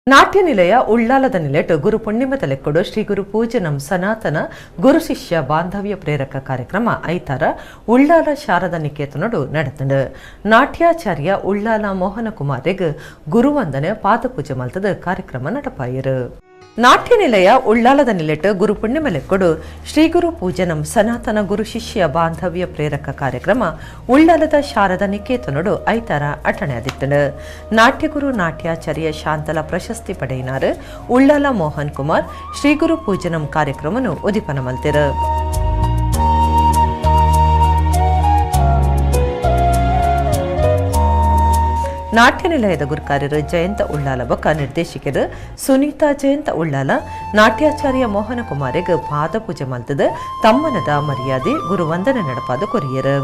ನಾಟ್ಯ ನಿಲಯ ಉಳ್ಳಾಲದ ನಿಲೆಟ್ ಗುರು ಪುಣ್ಯಮದ ಲೆಕ್ಕೊಡು ಶ್ರೀ ಗುರು ಪೂಜನಂ ಸನಾತನ ಗುರು ಶಿಷ್ಯ ಬಾಂಧವ್ಯ ಪ್ರೇರಕ ಕಾರ್ಯಕ್ರಮ ಐತಾರ ಉಳ್ಳಾಲ ಶಾರದಾ ನಿಕೇತನಡು ನಡೆತಂಡು ನಾಟ್ಯಾಚಾರ್ಯ ಉಳ್ಳಾಲ ಮೋಹನ ಕುಮಾರಿಗ್ ಗುರುವಂದನೆ ಪಾದಪೂಜೆ ಮಲ್ತದ ಕಾರ್ಯಕ್ರಮ ನಡಪಾಯಿರು. ನಾಟ್ಯ ನಿಲಯ ಉಳ್ಳಾಲದ ನಿಲೆಟ್ ಗುರು ಪುಣ್ಯಮಲೆಕ್ಕೊಡು ಶ್ರೀ ಗುರು ಪೂಜನಂ ಸನಾತನ ಗುರು ಶಿಷ್ಯ ಬಾಂಧವ್ಯ ಪ್ರೇರಕ ಕಾರ್ಯಕ್ರಮ ಉಳ್ಳಾಲದ ಶಾರದಾ ನಿಕೇತನಡು ಐತಾರ ಅಟಣೆಯಾದಿತ್ತಂಡು. ನಾಟ್ಯಗುರು ನಾಟ್ಯಾಚಾರ್ಯ ಶಾಂತಲ ಪ್ರಶಸ್ತಿ ಪಡೆಯಿನಾರು ಉಳ್ಳಾಲ ಮೋಹನ್ ಕುಮಾರ್ ಶ್ರೀ ಗುರು ಪೂಜನಂ ಕಾರ್ಯಕ್ರಮನು ಉದಿಪನ ಮಲ್ತಿರು. ನಾಟ್ಯ ನಿಲಯದ ಗುರುಕಾರ್ಯರು ಜಯಂತ ಉಳ್ಳಾಲ ಬೊಕ್ಕ ನಿರ್ದೇಶಕರು ಸುನೀತಾ ಜಯಂತ ಉಳ್ಳಾಲ ನಾಟ್ಯಾಚಾರ್ಯ ಮೋಹನ ಕುಮಾರಿಗೆ ಪಾದಪೂಜೆ ಮಲ್ತದ ತಮ್ಮನದ ಮರ್ಯಾದೆ ಗುರುವಂದನೆ ನಡಪಾದ ಕೊರಿಯರು.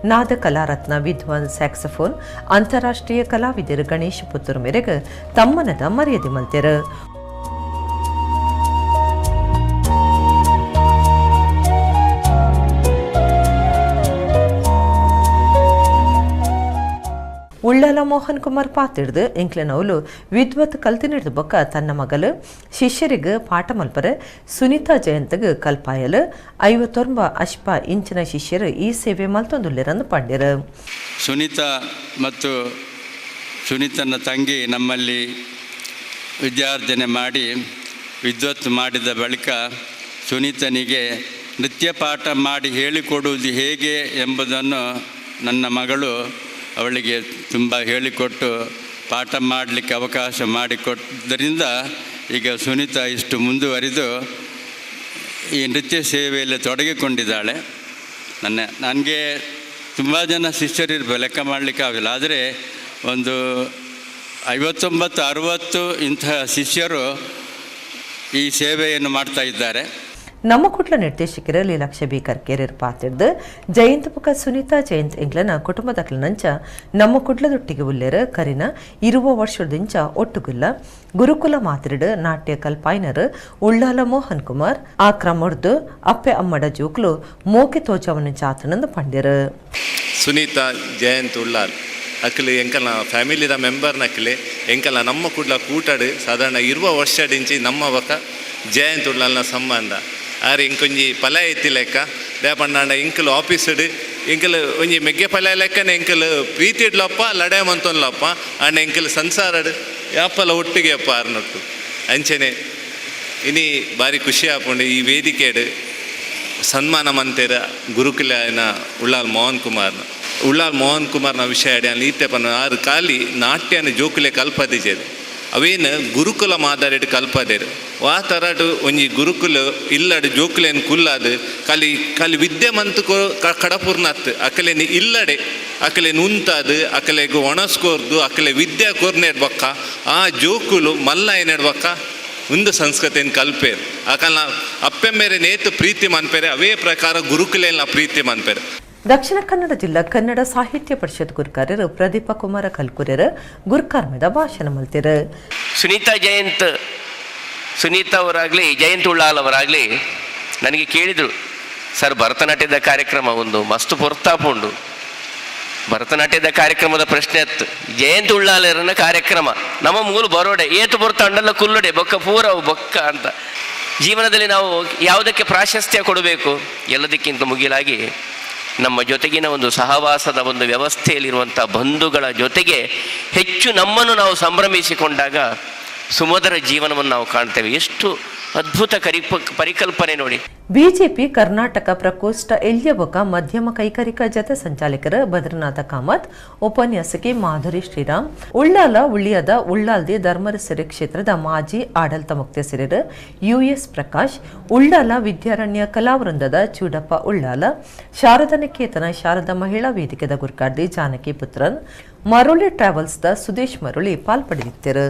ನಾದ ಕಲಾರತ್ನ ವಿದ್ವಾನ್ ಸ್ಯಾಕ್ಸಫೋನ್ ಅಂತಾರಾಷ್ಟ್ರೀಯ ಕಲಾವಿದರು ಗಣೇಶ್ ಪುತ್ತೂರು ಮೇರೆಗೆ ತಮ್ಮನದ ಮರ್ಯಾದೆ ಮಲ್ತೆರು. ಉಳ್ಳಾಲ ಮೋಹನ್ ಕುಮಾರ್ ಪಾತಿಡ್ದು ಎಂಕ್ಲೆನವಲು ವಿದ್ವತ್ ಕಲ್ತಿನಿಡ್ದು ಬೊಕ್ಕ ತನ್ನ ಮಗಲು ಶಿಷ್ಯರಿಗೆ ಪಾಠ ಮಲ್ಪರೆ ಸುನೀತಾ ಜಯಂತಗ್ ಕಲ್ಪಾಯಲು 59 ಅಶ್ಪ ಇಂಚಿನ ಶಿಷ್ಯರು ಈ ಸೇವೆ ಮಲ್ತೊಂದುಲ್ಲೆರಂದು ಪಂಡ್ಯರು. ಸುನೀತಾ ಮತ್ತು ಸುನೀತನ ತಂಗಿ ನಮ್ಮಲ್ಲಿ ವಿದ್ಯಾರ್ಜನೆ ಮಾಡಿ ವಿದ್ವತ್ ಮಾಡಿದ ಬಳಿಕ ಸುನೀತನಿಗೆ ನೃತ್ಯ ಪಾಠ ಮಾಡಿ ಹೇಳಿಕೊಡುವುದು ಹೇಗೆ ಎಂಬುದನ್ನು ನನ್ನ ಮಗಳು ಅವಳಿಗೆ ತುಂಬ ಹೇಳಿಕೊಟ್ಟು ಪಾಠ ಮಾಡಲಿಕ್ಕೆ ಅವಕಾಶ ಮಾಡಿಕೊಟ್ಟದ್ದರಿಂದ ಈಗ ಸುನೀತಾ ಇಷ್ಟು ಮುಂದುವರಿದು ಈ ನೃತ್ಯ ಸೇವೆಯಲ್ಲಿ ತೊಡಗಿಕೊಂಡಿದ್ದಾಳೆ. ನನಗೆ ತುಂಬ ಜನ ಶಿಷ್ಯರಿರ್ಬೋದು, ಲೆಕ್ಕ ಮಾಡಲಿಕ್ಕೆ ಆಗಿಲ್ಲ. ಆದರೆ ಒಂದು 59-60 ಇಂತಹ ಶಿಷ್ಯರು ಈ ಸೇವೆಯನ್ನು ಮಾಡ್ತಾ ಇದ್ದಾರೆ. ನಮ್ಮ ಕುಡ್ಲ ನಿರ್ದೇಶಕರು ಲೀಲಾಕ್ಷ ಬಿ ಕರ್ಕೇರಿಯರ್ ಪಾತಿಡ್ದು ಜಯಂತ್ ಬುಕ ಸುನೀತಾ ಜಯಂತ್ ಎಂಗ್ಲನ ಕುಟುಂಬದಕ್ಲನಂಚ ನಮ್ಮ ಕುಡ್ಲದೊಟ್ಟಿಗೆ ಉಲ್ಲೇರು ಕರಿನ 20 ವರ್ಷದಿಂಚ ಒಟ್ಟುಗುಲ್ಲ ಗುರುಕುಲ ಮಾತಿರಿಡು ನಾಟ್ಯ ಕಲ್ಪಾಯ್ನರು ಉಳ್ಳಾಲ ಮೋಹನ್ ಕುಮಾರ್ ಆ ಕ್ರಮಡ್ದು ಅಪ್ಪೆ ಅಮ್ಮಡ ಜೋಕ್ಲು ಮೋಕೆ ತೋಚವನ ಚಾತನಂದು ಪಂಡ್ಯರು. ಸುನೀತಾ ಜಯಂತ್ ಉಳ್ಳಾಲ್ ಅಕ್ಕಲು ಎಂಕಲ್ನ ಫ್ಯಾಮಿಲಿದ ಮೆಂಬರ್ನ ಅಕ್ಕಲೆ ಎಂಕಲ್ನ ನಮ್ಮ ಕುಡ್ಲ ಕೂಟಾಡು ಸಾಧಾರಣ 20 ವರ್ಷದಿಂಚಿ ನಮ್ಮ ಬಕ ಜಯಂತ್ ಉಳ್ಳಾಲ್ನ ಸಂಬಂಧ ಆರು ಇಂಕೊಂಜಿ ಪಲ ಎತ್ತಿ ಲೆಕ್ಕ ದೇಪಂಡ ಇಂಕಲು ಆಫೀಸಡು ಇಂಕಲು ಒಂಜಿ ಮೆಗ್ಗೆ ಪಲ ಲೆಕ್ಕನ ಇಂಕಲು ಪ್ರೀತಿ ಇಡ್ಲಪ್ಪ ಲಡೆ ಮಂತೊನ್ಲಪ್ಪ ಅಂಡ್ ಇಂಕಲು ಸಂಸಾರಡು ಯಾಪಲ ಒಟ್ಟಿಗೆ ಅಪ್ಪ ಆರ್ನೊಟ್ಟು ಅಂಚೆನೆ ಇನಿ ಭಾರಿ ಖುಷಿ ಆಪುಂಡು ಈ ವೇದಿಕೆಡು ಸನ್ಮಾನ ಮಂತೇರ ಗುರುಕುಲನ ಉಳ್ಳಾಲ್ ಮೋಹನ್ ಕುಮಾರ್ನ ವಿಷಯ ಅಡಿ ಅಲ್ಲಿ ಈತೆ ಪನ್ನ ಆರು ಖಾಲಿ ನಾಟ್ಯನ ಜೋಕುಲೆ ಕಲ್ಪದಿಜೆದು ಅವೇನು ಗುರುಕುಲ ಮಾದರಿಡು ಕಲ್ಪದೇರು ಆ ಥರಡು ಒಂಜಿ ಗುರುಕುಲ ಇಲ್ಲಡು ಜೋಕುಲೇನು ಕುಲ್ಲಾದು ಖಾಲಿ ವಿದ್ಯೆ ಮಂತು ಕಡಪುರ್ನತ್ತು ಅಕಲೇನು ಇಲ್ಲಡೆ ಅಕಲೇನು ಉಂತಾದು ಅಕಲೆಗೆ ಒಣಸ್ಕೋರ್ದು ಅಕಲೆ ವಿದ್ಯೆ ಕೋರ್ನೇಡ್ ಬಕ್ಕ ಆ ಜೋಕುಲು ಮಲ್ಲ ಏನೇಡ್ ಬಕ್ಕ ಒಂದು ಸಂಸ್ಕೃತಿಯನ್ನು ಕಲ್ಪೇರು ಅಕಲ್ನ ಅಪ್ಪೆಂಬೇರೆ ನೇತು ಪ್ರೀತಿ ಮನ್ಪೇರೆ ಅವೇ ಪ್ರಕಾರ ಗುರುಕುಲೇನ ಪ್ರೀತಿ ಮನ್ಪೇರು. ದಕ್ಷಿಣ ಕನ್ನಡ ಜಿಲ್ಲಾ ಕನ್ನಡ ಸಾಹಿತ್ಯ ಪರಿಷತ್ ಗುರುಕಾರ್ಯರು ಪ್ರದೀಪ ಕುಮಾರ ಕಲ್ಕುರ್ಯರು ಗುರುಕಾರ್ಮದ ಭಾಷಣ ಮಲ್ತಿರು. ಸುನೀತಾ ಅವರಾಗಲಿ ಜಯಂತ್ ಉಳ್ಳಾಲ್ ಅವರಾಗಲಿ ನನಗೆ ಕೇಳಿದರು, ಸರ್ ಭರತನಾಟ್ಯದ ಕಾರ್ಯಕ್ರಮ ಒಂದು ಮಸ್ತ್ ಪೊರ್ತಾಪುಂಡು, ಭರತನಾಟ್ಯದ ಕಾರ್ಯಕ್ರಮದ ಪ್ರಶ್ನೆ ಅತ್ತು, ಜಯಂತ್ ಉಳ್ಳಾಲರನ್ನ ಕಾರ್ಯಕ್ರಮ ನಮ್ಮ ಮೂಲ ಬರೋಡೆ ಏತು ಬರ್ತಾ ಅಂಡಲ್ಲ ಕುಲ್ಲುಡೆ ಬೊಕ್ಕ ಪೂರವು ಬೊಕ್ಕ ಅಂತ. ಜೀವನದಲ್ಲಿ ನಾವು ಯಾವುದಕ್ಕೆ ಪ್ರಾಶಸ್ತ್ಯ ಕೊಡಬೇಕು, ಎಲ್ಲದಕ್ಕಿಂತ ಮುಗಿಲಾಗಿ ನಮ್ಮ ಜೊತೆಗಿನ ಒಂದು ಸಹವಾಸದ ಒಂದು ವ್ಯವಸ್ಥೆಯಲ್ಲಿರುವಂಥ ಬಂಧುಗಳ ಜೊತೆಗೆ ಹೆಚ್ಚು ನಮ್ಮನ್ನು ನಾವು ಸಂಭ್ರಮಿಸಿಕೊಂಡಾಗ ಸುಮಧುರ ಜೀವನವನ್ನು ನಾವು ಕಾಣ್ತೇವೆ. ಎಷ್ಟು ಅದ್ಭುತ ಪರಿಕಲ್ಪನೆ ನೋಡಿ. ಬಿಜೆಪಿ ಕರ್ನಾಟಕ ಪ್ರಕೋಷ್ಠ ಎಲ್ಯಬೊಕ ಮಧ್ಯಮ ಕೈಗಾರಿಕಾ ಜತೆ ಸಂಚಾಲಕರ ಬದ್ರನಾಥ ಕಾಮತ್, ಉಪನ್ಯಾಸಕಿ ಮಾಧುರಿ ಶ್ರೀರಾಮ್, ಉಳ್ಳಾಲ ಉಳ್ಳಿಯದ ಉಳ್ಳಾಲ್ದಿ ಧರ್ಮರಸಿರಿ ಕ್ಷೇತ್ರದ ಮಾಜಿ ಆಡಳಿತ ಮುಖ್ಯಸ್ಥರು US ಪ್ರಕಾಶ್, ಉಳ್ಳಾಲ ವಿದ್ಯಾರಣ್ಯ ಕಲಾವೃಂದದ ಚೂಡಪ್ಪ ಉಳ್ಳಾಲ, ಶಾರದಾ ನಿಕೇತನ ಶಾರದಾ ಮಹಿಳಾ ವೇದಿಕೆದ ಗುರುಕಾರ್ದಿ ಜಾನಕಿ ಪುತ್ರನ್, ಮರುಳಿ ಟ್ರಾವೆಲ್ಸ್ದ ಸುದೇಶ್ ಮರುಳಿ ಪಾಲ್ಪಡೆದಿದ್ದರು.